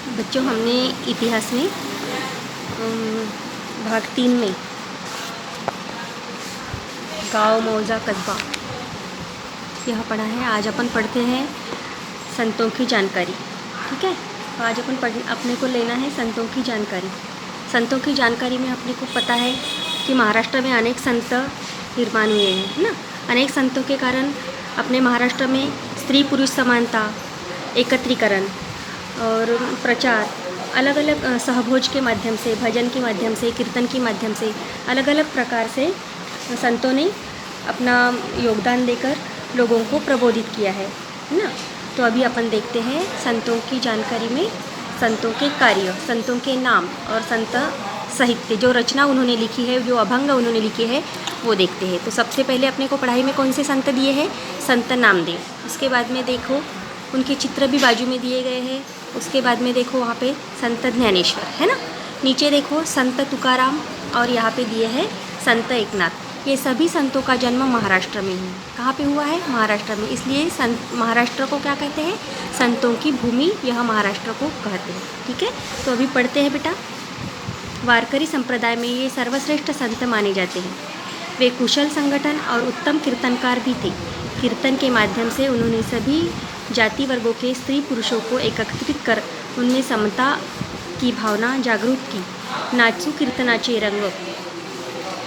बच्चों, हमने इतिहास में भाग 3 में गांव, मौजा, कस्बा यह पढ़ा है। आज अपन पढ़ते हैं संतों की जानकारी। ठीक है, तो आज अपने को लेना है संतों की जानकारी। संतों की जानकारी में अपने को पता है कि महाराष्ट्र में अनेक संत निर्माण हुए हैं, है ना। अनेक संतों के कारण अपने महाराष्ट्र में स्त्री पुरुष समानता, एकत्रीकरण और प्रचार, अलग अलग सहभोज के माध्यम से, भजन के माध्यम से, कीर्तन के माध्यम से, अलग अलग प्रकार से संतों ने अपना योगदान देकर लोगों को प्रबोधित किया है ना। तो अभी अपन देखते हैं संतों की जानकारी में संतों के कार्य, संतों के नाम और संत साहित्य, जो रचना उन्होंने लिखी है, जो अभंग उन्होंने लिखे हैं, वो देखते हैं। तो सबसे पहले अपने को पढ़ाई में कौन से संत दिए हैं? संत नामदेव। उसके बाद में देखो उनके चित्र भी बाजू में दिए गए हैं। उसके बाद में देखो वहाँ पे संत ज्ञानेश्वर, है ना। नीचे देखो संत तुकाराम और यहाँ पे दिए हैं संत एकनाथ। ये सभी संतों का जन्म महाराष्ट्र में है। कहाँ पे हुआ है? महाराष्ट्र में। इसलिए महाराष्ट्र को क्या कहते हैं? संतों की भूमि, यह महाराष्ट्र को कहते हैं। ठीक है, तो अभी पढ़ते हैं बेटा। वारकरी संप्रदाय में ये सर्वश्रेष्ठ संत माने जाते हैं। वे कुशल संगठन और उत्तम कीर्तनकार भी थे। कीर्तन के माध्यम से उन्होंने सभी जाति वर्गों के स्त्री पुरुषों को एकत्रित कर उनमें समता की भावना जागरूक की। नाचू कीर्तनाचे रंग,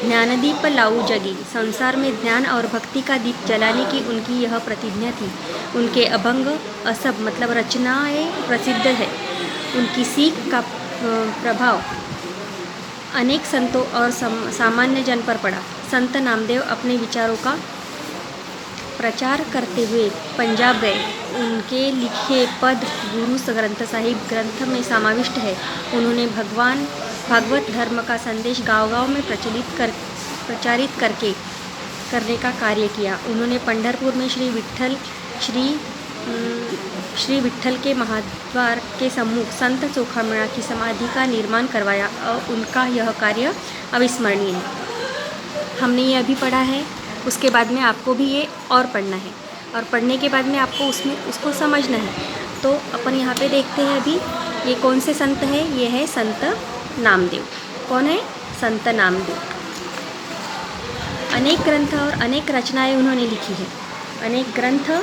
ज्ञानदीप लाऊ जगी, संसार में ज्ञान और भक्ति का दीप जलाने की उनकी यह प्रतिज्ञा थी। उनके अभंग असब मतलब रचनाएं प्रसिद्ध है। उनकी सीख का प्रभाव अनेक संतों और सामान्य जन पर पड़ा। संत नामदेव अपने विचारों का प्रचार करते हुए पंजाब गए। उनके लिखे पद गुरु ग्रंथ साहिब ग्रंथ में समाविष्ट है। उन्होंने भागवत धर्म का संदेश गांव-गांव में प्रचारित करने का कार्य किया। उन्होंने पंढरपुर में श्री विठ्ठल के महाद्वार के सम्मुख संत चोखामेळा की समाधि का निर्माण करवाया और उनका यह कार्य अविस्मरणीय है। हमने ये अभी पढ़ा है। उसके बाद में आपको भी ये और पढ़ना है, और पढ़ने के बाद में आपको उसको समझना है। तो अपन यहाँ पे देखते हैं अभी ये कौन से संत हैं। ये है संत नामदेव। कौन है? संत नामदेव। अनेक ग्रंथ और अनेक रचनाएं उन्होंने लिखी है। अनेक ग्रंथ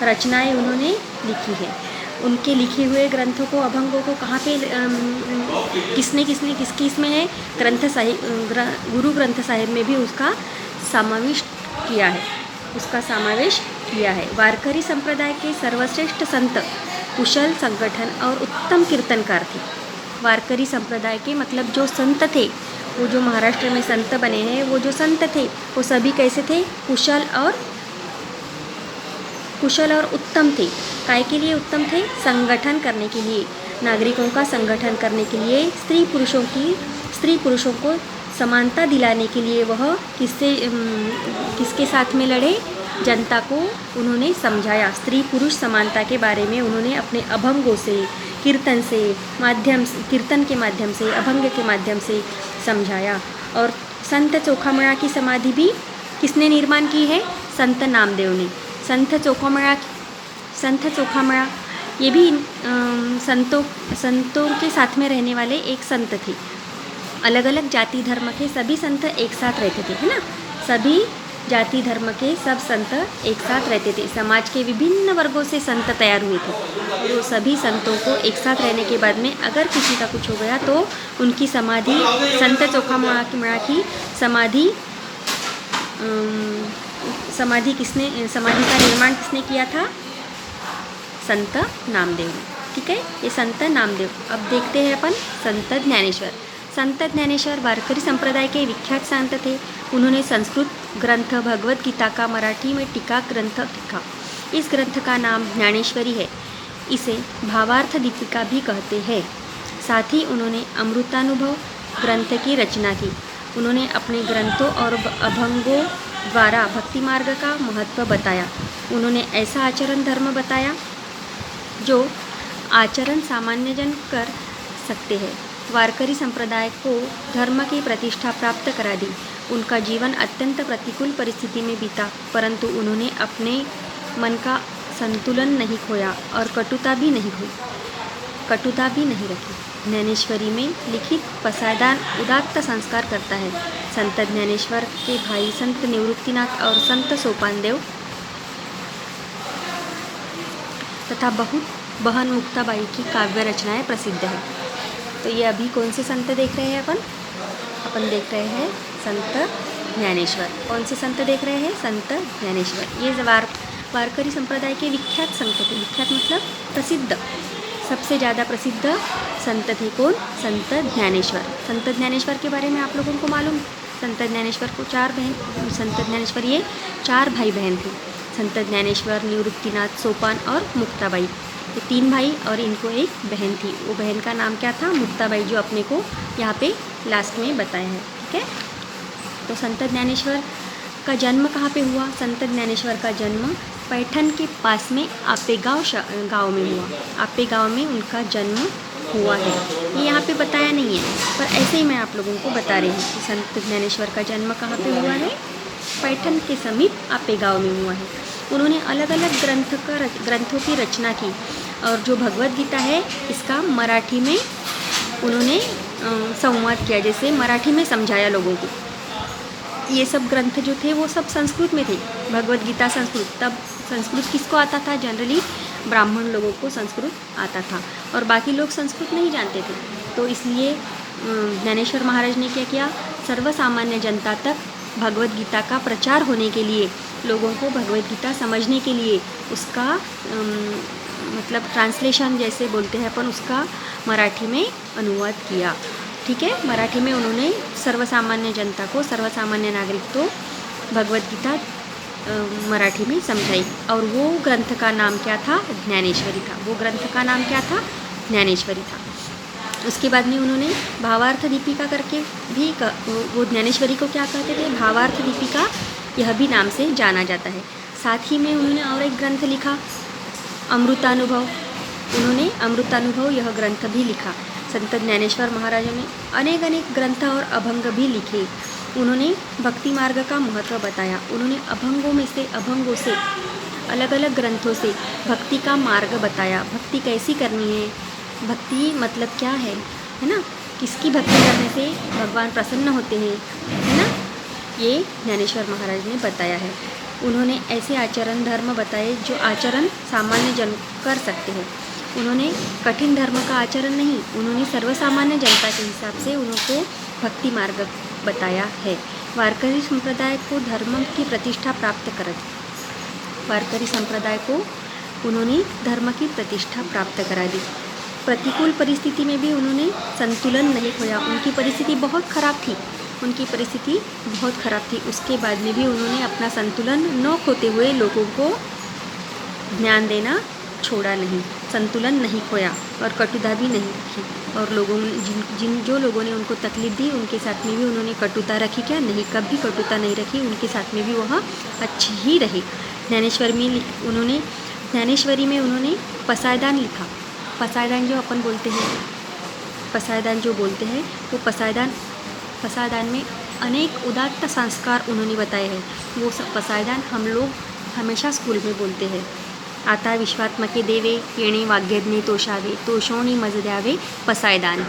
रचनाएं उन्होंने लिखी है। उनके लिखे हुए ग्रंथों को, अभंगों को कहाँ पे किसमें है? गुरु ग्रंथ साहिब में भी उसका समावेश किया है। वारकरी संप्रदाय के सर्वश्रेष्ठ संत कुशल संगठन और उत्तम कीर्तनकार थे। वारकरी संप्रदाय के मतलब जो संत थे, वो जो महाराष्ट्र में संत बने हैं, वो जो संत थे वो सभी कैसे थे? कुशल और उत्तम थे। काय के लिए उत्तम थे? संगठन करने के लिए, नागरिकों का संगठन करने के लिए, स्त्री पुरुषों को समानता दिलाने के लिए वह किसके साथ में लड़े? जनता को उन्होंने समझाया। स्त्री पुरुष समानता के बारे में उन्होंने अपने अभंगों से, कीर्तन के माध्यम से, अभंग के माध्यम से समझाया। और संत चोखामेळा की समाधि भी किसने निर्माण की है? संत नामदेव ने। संत चोखामेळा ये भी संतों के साथ में रहने वाले एक संत थे। अलग अलग जाति धर्म के सभी संत एक साथ रहते थे, है ना। सभी जाति धर्म के सब संत एक साथ रहते थे। समाज के विभिन्न वर्गों से संत तैयार हुए थे। तो सभी संतों को एक साथ रहने के बाद में अगर किसी का कुछ हो गया तो उनकी समाधि, संत चोखामेळा की समाधि का निर्माण किसने किया था? संत नामदेव ने। ठीक है, ये संत नामदेव। अब देखते हैं अपन संत ज्ञानेश्वर। संत ज्ञानेश्वर वारकरी संप्रदाय के विख्यात संत थे। उन्होंने संस्कृत ग्रंथ भगवत गीता का मराठी में टीका ग्रंथ लिखा। इस ग्रंथ का नाम ज्ञानेश्वरी है। इसे भावार्थ दीपिका भी कहते हैं। साथ ही उन्होंने अमृतानुभव ग्रंथ की रचना की। उन्होंने अपने ग्रंथों और अभंगों द्वारा भक्ति मार्ग का महत्व बताया। उन्होंने ऐसा आचरण धर्म बताया जो आचरण सामान्य जन कर सकते हैं। वारकरी संप्रदाय को धर्म की प्रतिष्ठा प्राप्त करा दी। उनका जीवन अत्यंत प्रतिकूल परिस्थिति में बीता, परंतु उन्होंने अपने मन का संतुलन नहीं खोया और कटुता भी नहीं हुई। कटुता भी नहीं रखी। ज्ञानेश्वरी में लिखित पसायदान उदात्त संस्कार करता है। संत ज्ञानेश्वर के भाई संत निवृत्तिनाथ और संत सोपानदेव तथा बहुत बहन मुक्ताबाई की काव्य रचनाएं प्रसिद्ध है। तो ये अभी कौन से संत देख रहे हैं अपन देख रहे हैं संत ज्ञानेश्वर। कौन से संत देख रहे हैं? संत ज्ञानेश्वर। ये वारकरी संप्रदाय के विख्यात संत थे। विख्यात मतलब प्रसिद्ध, सबसे ज़्यादा प्रसिद्ध संत थे कौन? संत ज्ञानेश्वर। संत ज्ञानेश्वर के बारे में आप लोगों को मालूम, संत ज्ञानेश्वर को संत ज्ञानेश्वर ये 4 भाई बहन थे। संत ज्ञानेश्वर, निवृत्तिनाथ, सोपान और मुक्ताबाई, ये 3 भाई और इनको एक बहन थी। वो बहन का नाम क्या था? मुक्ताबाई, जो अपने को यहाँ पे लास्ट में बताया है। ठीक है, तो संत ज्ञानेश्वर का जन्म कहाँ पे हुआ? संत ज्ञानेश्वर का जन्म पैठन के पास में आपेगांव गाँव में हुआ। आपे गाँव में उनका जन्म हुआ है। ये यहाँ पे बताया नहीं है, पर ऐसे ही मैं आप लोगों को बता रही हूँ कि संत ज्ञानेश्वर का जन्म कहाँ पे हुआ है? पैठन के समीप आपे गाँव में हुआ है। उन्होंने अलग अलग ग्रंथों की रचना की, और जो भगवद गीता है इसका मराठी में उन्होंने संवाद किया, जैसे मराठी में समझाया लोगों को। ये सब ग्रंथ जो थे वो सब संस्कृत में थे। भगवद गीता संस्कृत, तब संस्कृत किसको आता था? जनरली ब्राह्मण लोगों को संस्कृत आता था, और बाकी लोग संस्कृत नहीं जानते थे। तो इसलिए ज्ञानेश्वर महाराज ने क्या किया? सर्वसामान्य जनता तक भगवद गीता का प्रचार होने के लिए, लोगों को भगवद गीता समझने के लिए उसका मतलब ट्रांसलेशन जैसे बोलते हैं अपन, उसका मराठी में अनुवाद किया। ठीक है, मराठी में उन्होंने सर्वसामान्य जनता को, सर्वसामान्य नागरिक को भगवद गीता मराठी में समझाई, और वो ग्रंथ का नाम क्या था? ज्ञानेश्वरी था। वो ग्रंथ का नाम क्या था? ज्ञानेश्वरी था। उसके बाद में उन्होंने भावार्थ दीपिका करके भी वो ज्ञानेश्वरी को क्या कहते थे? भावार्थ दीपिका, यह भी नाम से जाना जाता है। साथ ही में उन्होंने और एक ग्रंथ लिखा, अमृतानुभव। उन्होंने अमृतानुभव यह ग्रंथ भी लिखा। संत ज्ञानेश्वर महाराज ने अनेक ग्रंथ और अभंग भी लिखे। उन्होंने भक्ति मार्ग का महत्व बताया। उन्होंने अभंगों से अलग अलग ग्रंथों से भक्ति का मार्ग बताया। भक्ति कैसी करनी है, भक्ति मतलब क्या है ना? किसकी भक्ति करने से भगवान प्रसन्न होते हैं, है ना? ये ज्ञानेश्वर महाराज ने बताया है। उन्होंने ऐसे आचरण धर्म बताए जो आचरण सामान्य जन कर सकते हैं। उन्होंने कठिन धर्म का आचरण नहीं, उन्होंने सर्वसामान्य जनता के हिसाब से उनको भक्ति मार्ग बताया है। वारकरी संप्रदाय को धर्म की प्रतिष्ठा प्राप्त कर वारकरी संप्रदाय को उन्होंने धर्म की प्रतिष्ठा प्राप्त करा दी। प्रतिकूल परिस्थिति में भी उन्होंने संतुलन नहीं खोया। उनकी परिस्थिति बहुत ख़राब थी, उसके बाद में भी उन्होंने अपना संतुलन न खोते हुए लोगों को ज्ञान देना छोड़ा नहीं, संतुलन नहीं खोया और कटुता भी नहीं रखी। और लोगों ने जो लोगों ने उनको तकलीफ़ दी उनके साथ में भी उन्होंने कटुता रखी क्या? नहीं, कभी कटुता नहीं रखी। उनके साथ में भी वह अच्छी ही रही। ज्ञानेश्वरी में उन्होंने पसायदान लिखा। पसायदान जो अपन बोलते हैं, पसायदान जो बोलते हैं वो पसायदान में अनेक उदात्त संस्कार उन्होंने बताए हैं। वो पसायदान हम लोग हमेशा स्कूल में बोलते हैं। आता विश्वात्मके देवे, येणे वाग्यज्ञे तोषावे, तोषोणी मज द्यावे पसायदान।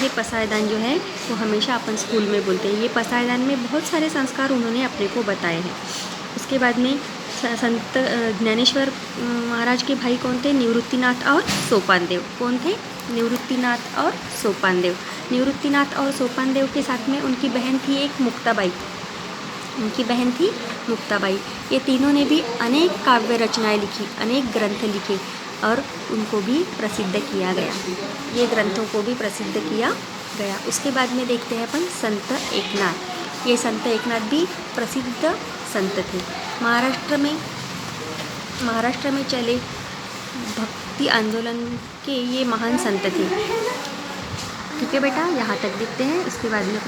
ये पसायदान जो है वो हमेशा अपन स्कूल में बोलते हैं। ये पसायदान में बहुत सारे संस्कार उन्होंने अपने को बताए हैं। उसके बाद में संत ज्ञानेश्वर महाराज के भाई कौन थे? निवृत्तिनाथ और सोपानदेव। कौन थे? निवृत्तिनाथ और सोपानदेव। निवृत्तिनाथ और सोपानदेव के साथ में उनकी बहन थी एक मुक्ताबाई। ये तीनों ने भी अनेक काव्य रचनाएं लिखी, अनेक ग्रंथ लिखे और उनको भी प्रसिद्ध किया गया। ये ग्रंथों को भी प्रसिद्ध किया गया। उसके बाद में देखते हैं अपन संत एकनाथ। ये संत एकनाथ भी प्रसिद्ध संत थे। महाराष्ट्र में चले भक्ति आंदोलन के ये महान संत थे। ठीक है बेटा, यहाँ तक देखते हैं। इसके बाद में